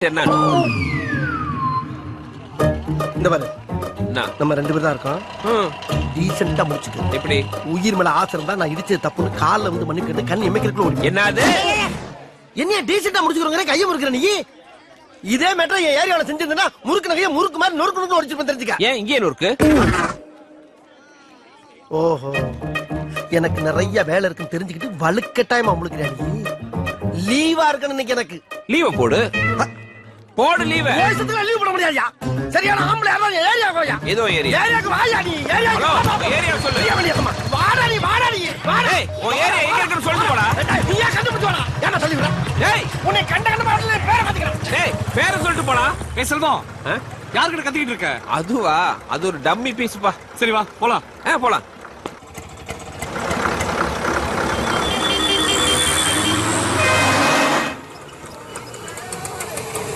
என்ன இந்த பாரு, என்ன? நம்ம 2 பேர் தான் இருக்கோம். டீசெண்டா முடிச்சுக்க. எப்படி? உயிர் மேல ஆசை இருந்தா நான் இடிச்சது தப்புன்னு கால்ல வந்து மன்னிப்பு கேட்டு கண் எமைக்கிறதுக்குள்ள ஓடி. என்னது? என்னைய டீசெண்டா முடிச்சுக்கிறோங்க, கையை முறுக்குற நீ. இதே மேட்டர் என் ஏரியாவில் செஞ்சிருந்தா முறுக்கு நகையை முறுக்கு மாதிரி நொறுக்கு ஒடிச்சு தெரிஞ்சுக்க. ஏன் இங்கே நொறுக்கு? ஓஹோ, எனக்கு நிறைய வேலை இருக்குன்னு தெரிஞ்சுக்கிட்டு வலுக்கட்டாயமா முழுக்கிறாடி. லீவா இருக்கணும் இன்னைக்கு எனக்கு. லீவ போடு, போடு லீவ. லீவ் போட முடியாதுயா. சரியான ஆம்பளை யாரும் ஏரியா போயா. ஏதோ ஏரியா. ஏரியாக்கு வாயா நீ. ஏரியாக்கு ஏரியா சொல்லு. வாடா நீ, வாடா நீ. ஏய், உன் ஏரியா எங்க இருக்குன்னு சொல்லிட்டு போடா. நீயா கண்டுபிடிச்சு வாடா. என்ன சொல்லி விட? ஏய், உன்னை கண்ட பாடல பேரை மாத்திக்கிறேன். ஏய், பேரை சொல்லிட்டு போடா. ஏய் செல்வம், யார்கிட்ட கத்திக்கிட்டு இருக்க? அதுவா? அது ஒரு டம்மி பீஸ்ப்பா. சரி வா போலாம். போலாம்.